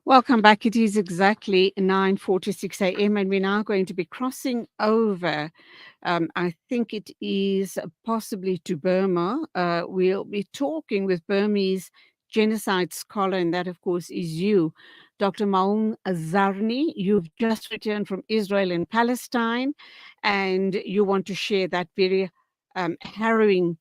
Welcome back. It is exactly 9:46 a.m. and we're now going to be crossing over. I think it is possibly to Burma. We'll be talking with Burmese genocide scholar, and that, of course, is you, Dr. MaungZarni. You've just returned from Israel and Palestine, and you want to share that very harrowing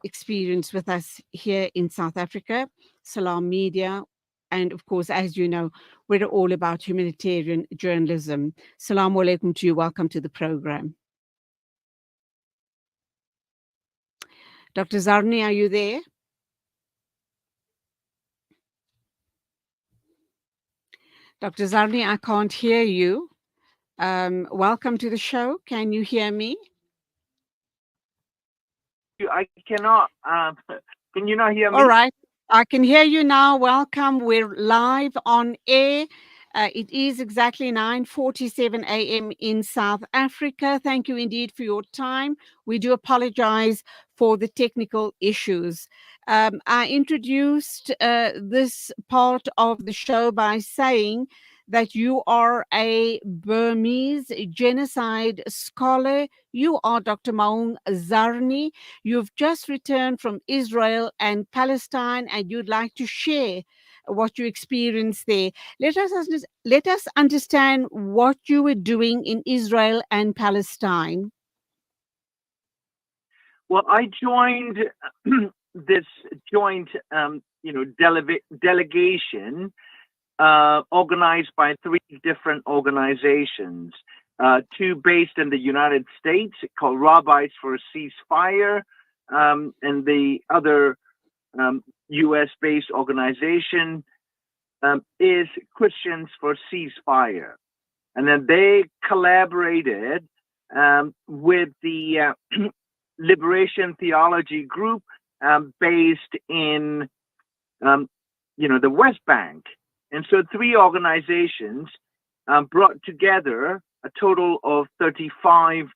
experience with us here in South Africa. Salam Media. And of course, as you know, we're all about humanitarian journalism. Salaam alaikum to you. Welcome to the program. Dr. Zarni, are you there? Dr. Zarni, I can't hear you. Welcome to the show. Can you hear me? I cannot. Can you not hear me? All right. I can hear you now. Welcome. We're live on air. It is exactly 9:47 a.m. in South Africa. Thank you indeed for your time. We do apologize for the technical issues. I introduced this part of the show by saying that you are a Burmese genocide scholar. You are Dr. MaungZarni. You've just returned from Israel and Palestine, and you'd like to share what you experienced there. Let us understand what you were doing in Israel and Palestine. Well, I joined this joint, delegation organized by three different organizations. Two based in the United States called Rabbis for a Ceasefire, and the other U.S.-based organization is Christians for Ceasefire. And then they collaborated with the Liberation Theology Group based in, the West Bank. And so three organizations brought together a total of 35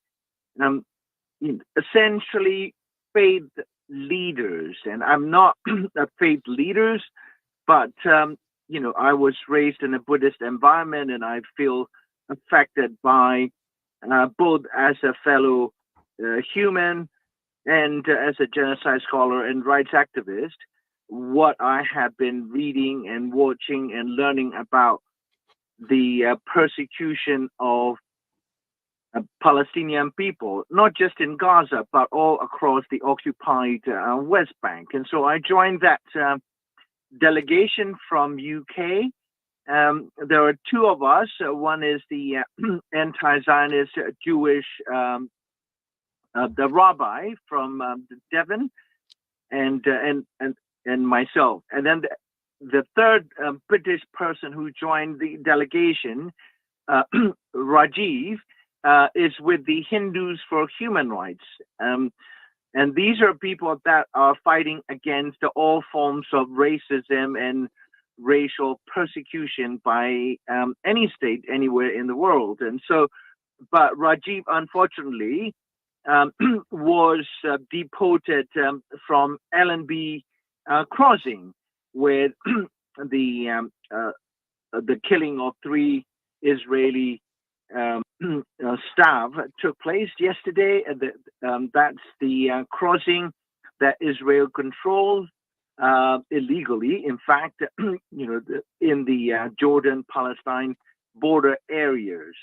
essentially faith leaders. And I'm not a faith leaders, but, I was raised in a Buddhist environment, and I feel affected by both as a fellow human and as a genocide scholar and rights activist, what I have been reading and watching and learning about the persecution of Palestinian people, not just in Gaza, but all across the occupied West Bank. And so I joined that delegation from UK. There are two of us. One is the anti-Zionist Jewish, the rabbi from Devon, and myself. And then the third British person who joined the delegation, Rajiv, is with the Hindus for Human Rights. And these are people that are fighting against all forms of racism and racial persecution by any state anywhere in the world. And so, but Rajiv, unfortunately, was deported from Allenby crossing, where the killing of three Israeli staff took place yesterday. That's the crossing that Israel controls illegally. In fact, in the Jordan-Palestine border areas.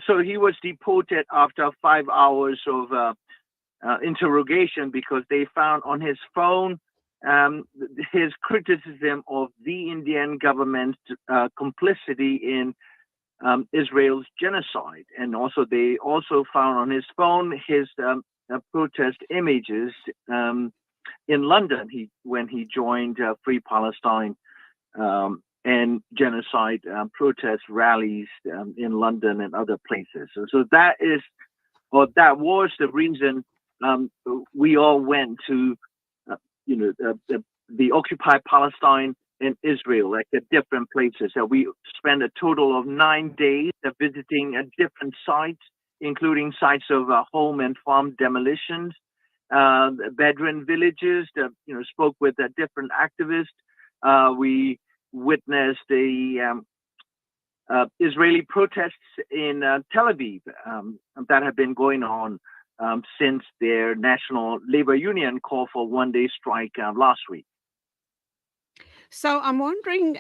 So he was deported after 5 hours of interrogation because they found on his phone his criticism of the Indian government's complicity in Israel's genocide. And also they also found on his phone his protest images in London when he joined Free Palestine and genocide protest rallies in London and other places. So that was the reason we all went to the occupied Palestine and Israel, like at different places. We spent a total of 9 days visiting different sites, including sites of home and farm demolitions, Bedouin villages. Spoke with different activists. We witnessed the Israeli protests in Tel Aviv that have been going on since their National Labor Union called for one-day strike last week. So I'm wondering,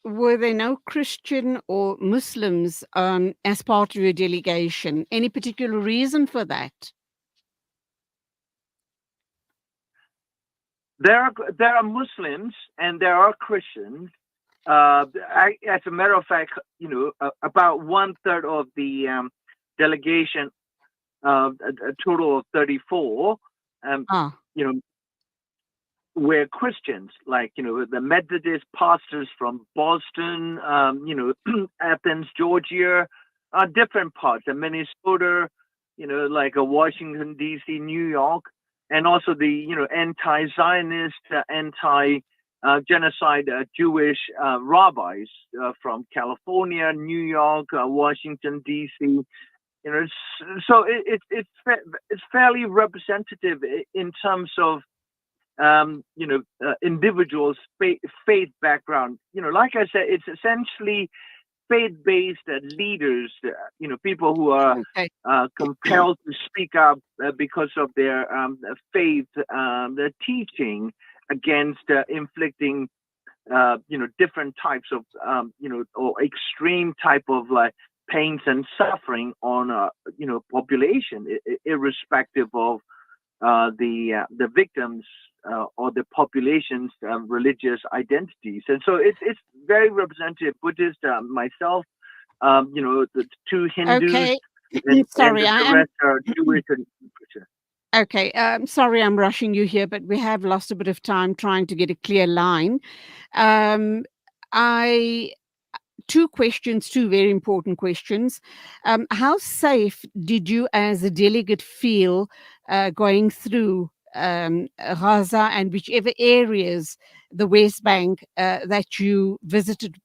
were there no Christian or Muslims as part of your delegation? Any particular reason for that? There are Muslims and there are Christians. As a matter of fact, about 1/3 of the delegation, a total of 34, you know, were Christians, like, the Methodist pastors from Boston, Athens, Georgia, different parts, and Minnesota, like Washington, D.C., New York, and also the, anti-Zionist, anti-genocide Jewish rabbis from California, New York, Washington, D.C. So it's fairly representative in terms of individuals' faith background. Like I said, it's essentially faith-based leaders. People who are compelled to speak up because of their faith, their teaching against inflicting, different types of, or extreme type of like pains and suffering on, population, irrespective of the victims or the population's religious identities. And so it's very representative. Buddhist, myself, the two Hindus, Sorry, and the rest are Jewish and Christian. Okay, sorry I'm rushing you here, but we have lost a bit of time trying to get a clear line. Two very important questions. How safe did you as a delegate feel going through Gaza and whichever areas, the West Bank, that you visited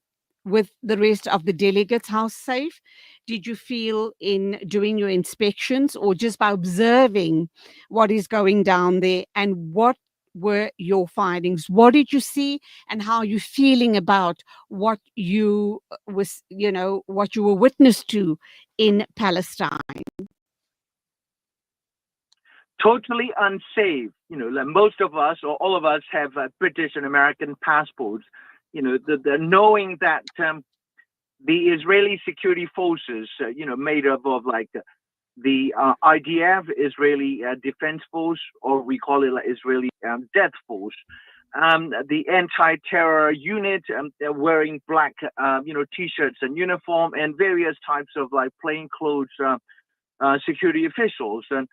with the rest of the delegates? How safe did you feel in doing your inspections, or just by observing what is going down there? And what were your findings? What did you see, and how are you feeling about what you what you were witness to in Palestine? Totally unsafe. Like most of us or all of us have British and American passports. The knowing that the Israeli security forces, made up of like the IDF, Israeli Defense Force, or we call it like Israeli Death Force, the anti-terror unit, they're wearing black, t-shirts and uniform, and various types of like plainclothes security officials, and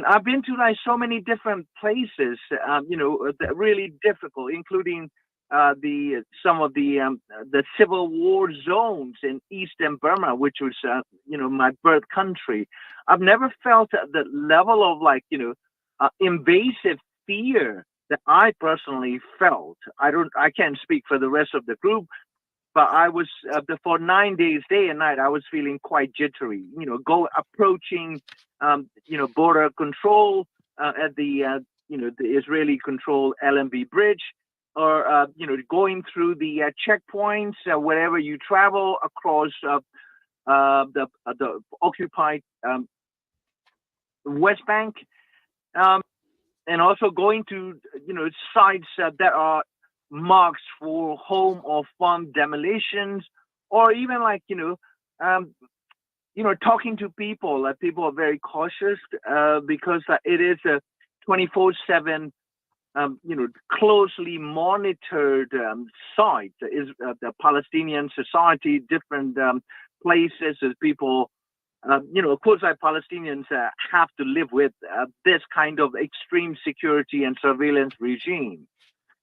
I've been to like so many different places, really difficult, including some of the civil war zones in eastern Burma, which was my birth country. I've never felt the level of like invasive fear that I personally felt. I can't speak for the rest of the group, but I was for 9 days, day and night, I was feeling quite jittery. Approaching border control at the Israeli controlled LMB bridge, or going through the checkpoints wherever you travel across the occupied West Bank, and also going to sites that are marked for home or farm demolitions, or even like talking to people. People are very cautious because it is a 24/7 closely monitored site. Is the Palestinian society, different places as people, of course, like Palestinians have to live with this kind of extreme security and surveillance regime.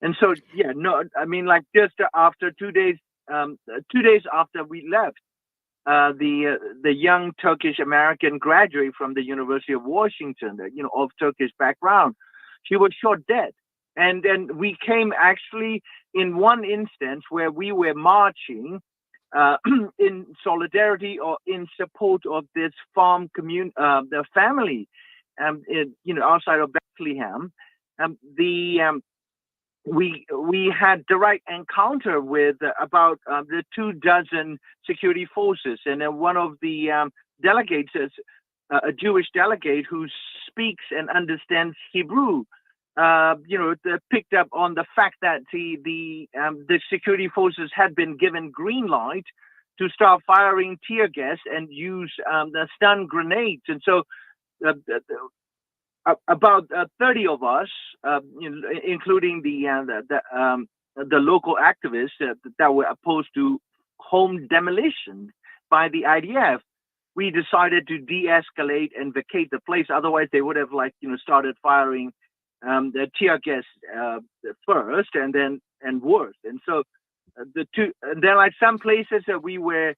And so, just after 2 days, 2 days after we left, the young Turkish American graduate from the University of Washington, of Turkish background, she was shot dead. And then we came actually in one instance where we were marching in solidarity or in support of this farm the family, outside of Bethlehem. we had direct encounter with about the 24 security forces, and then one of the delegates is a Jewish delegate who speaks and understands Hebrew. Picked up on the fact that the security forces had been given green light to start firing tear gas and use the stun grenades, and so about 30 of us, including the local activists that were opposed to home demolition by the IDF, we decided to de-escalate and vacate the place. Otherwise, they would have started firing the tear gas first, and worse. And so there are some places that we were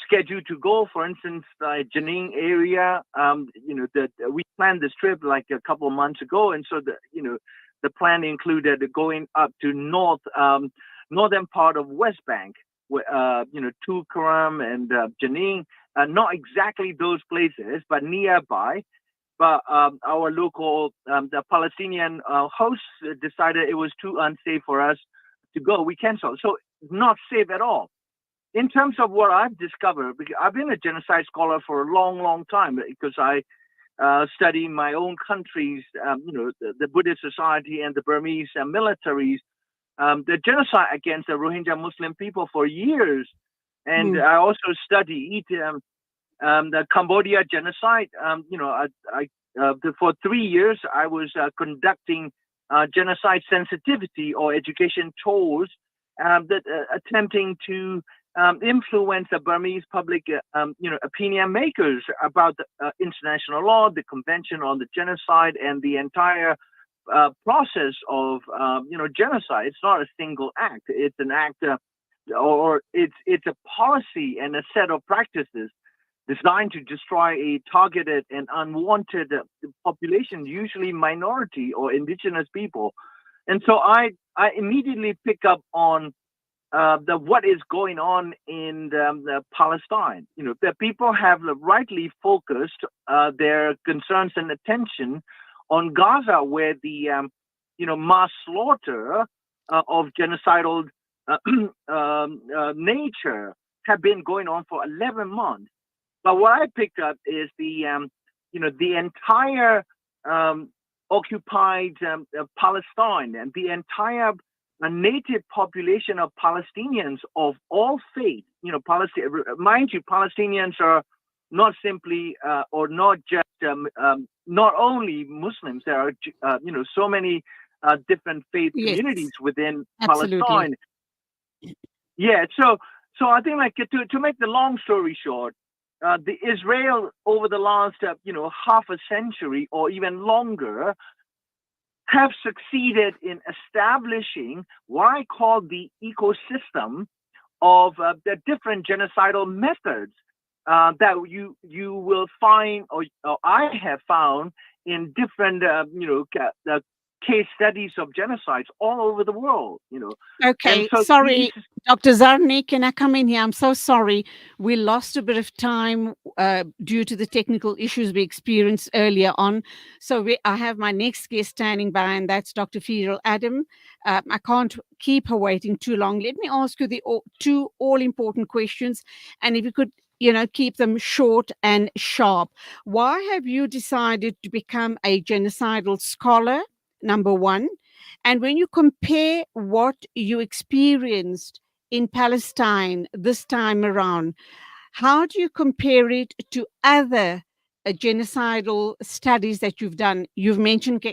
scheduled to go. For instance, the Jenin area, that we planned this trip like a couple of months ago, and so the plan included going up to northern part of West Bank, Tulkarem and Jenin, not exactly those places, but nearby. But our local, the Palestinian hosts decided it was too unsafe for us to go. We canceled. So not safe at all. In terms of what I've discovered, because I've been a genocide scholar for a long, long time, because I study my own country's, the Buddhist society and the Burmese militaries, the genocide against the Rohingya Muslim people for years. And I also studied the Cambodia genocide. For 3 years, I was conducting genocide sensitivity or education tours, attempting to influence the Burmese public, opinion makers about the international law, the Convention on the Genocide, and the entire process of, genocide. It's not a single act. It's an act, or it's a policy and a set of practices designed to destroy a targeted and unwanted population, usually minority or indigenous people. And so I immediately pick up on what is going on in the Palestine. The people have rightly focused their concerns and attention on Gaza, where the mass slaughter of genocidal nature have been going on for 11 months. But what I picked up is the entire occupied Palestine and the entire native population of Palestinians of all faiths. Mind you, Palestinians are not simply or not just not only Muslims. There are so many different faith communities within Palestine. Yeah, so I think to make the long story short, the Israel over the last half a century or even longer have succeeded in establishing what I call the ecosystem of the different genocidal methods that you will find, or I have found in different case studies of genocides all over the world. Okay, so sorry, Dr. Zarni, can I come in here? I'm so sorry. We lost a bit of time due to the technical issues we experienced earlier on. So I have my next guest standing by, and that's Dr. Fidel Adam. I can't keep her waiting too long. Let me ask you the two all-important questions, and if you could keep them short and sharp. Why have you decided to become a genocidal scholar? Number one. And when you compare what you experienced in Palestine this time around, how do you compare it to other genocidal studies that you've done? You've mentioned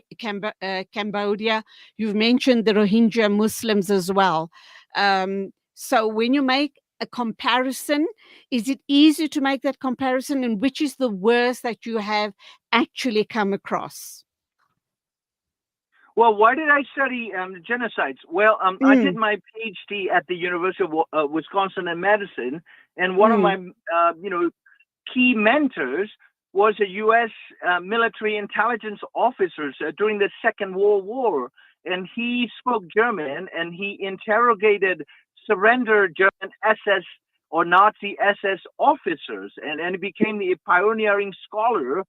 Cambodia, you've mentioned the Rohingya Muslims as well. So when you make a comparison, is it easy to make that comparison, and which is the worst that you have actually come across? Well, why did I study genocides? Well, I did my PhD at the University of Wisconsin in Madison, and one of my key mentors was a U.S. Military intelligence officer during the Second World War, and he spoke German, and he interrogated surrender German SS or Nazi SS officers, and he became the pioneering scholar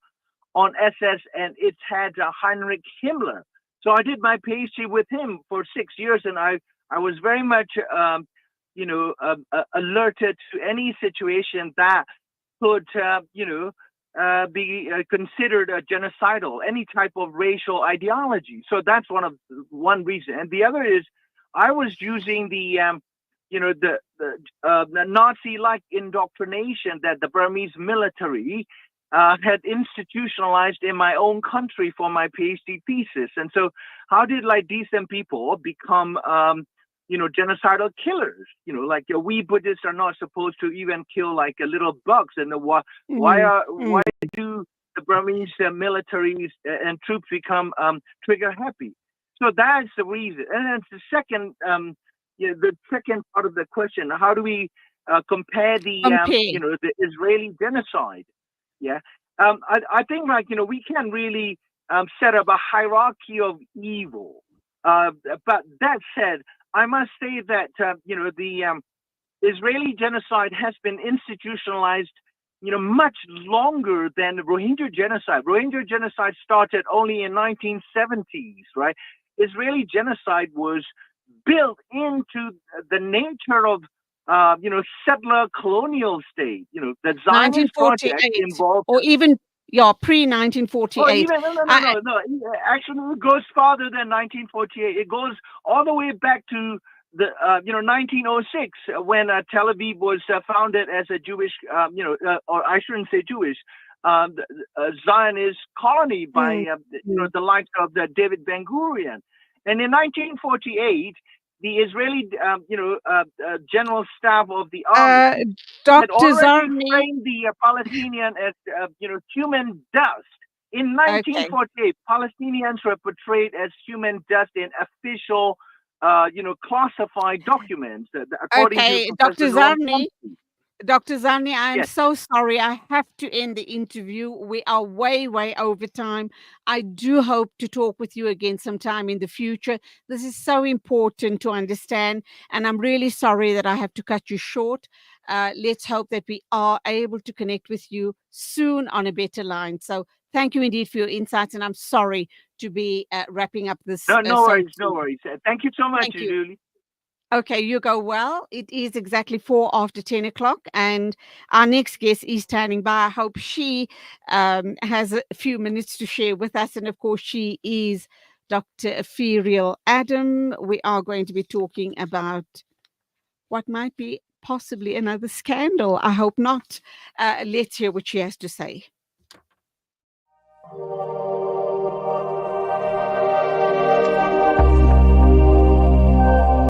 on SS, and it had Heinrich Himmler. So I did my PhD with him for 6 years, and I was very much, alerted to any situation that could, be considered a genocidal, any type of racial ideology. So that's one reason, and the other is I was using the Nazi-like indoctrination that the Burmese military had institutionalized in my own country for my PhD thesis. And so, how did like decent people become, genocidal killers? Like we Buddhists are not supposed to even kill like little bugs. And why do the Burmese militaries and troops become trigger happy? So that's the reason. And then the second part of the question: how do we compare the Israeli genocide? Yeah, I think we can really set up a hierarchy of evil. But that said, I must say that the Israeli genocide has been institutionalized, much longer than the Rohingya genocide. Rohingya genocide started only in 1970s, right? Israeli genocide was built into the nature of settler colonial state. The Zionist project 1948, involved, or even pre or 1948. even no. Actually, it goes farther than 1948. It goes all the way back to the 1906 when Tel Aviv was founded as a Jewish, or I shouldn't say Jewish, Zionist colony by the likes of David Ben Gurion. And in 1948, the Israeli, general staff of the army had Dr. already Zarni, framed the Palestinian as, human dust. In 1948, Palestinians were portrayed as human dust in official, classified documents, according to Dr. Professor Noam Zarni. Chomsky. Dr. Zarni, I am Yes. so sorry. I have to end the interview. We are way, way over time. I do hope to talk with you again sometime in the future. This is so important to understand, and I'm really sorry that I have to cut you short. Let's hope that we are able to connect with you soon on a better line. So thank you indeed for your insights, and I'm sorry to be wrapping up this. No worries, no worries. Thank you so much, Thank you. Julie. Okay, you go well. It is exactly 4:10, and our next guest is standing by. I hope she has a few minutes to share with us. And of course, she is Dr. Epherial Adam. We are going to be talking about what might be possibly another scandal. I hope not. Let's hear what she has to say.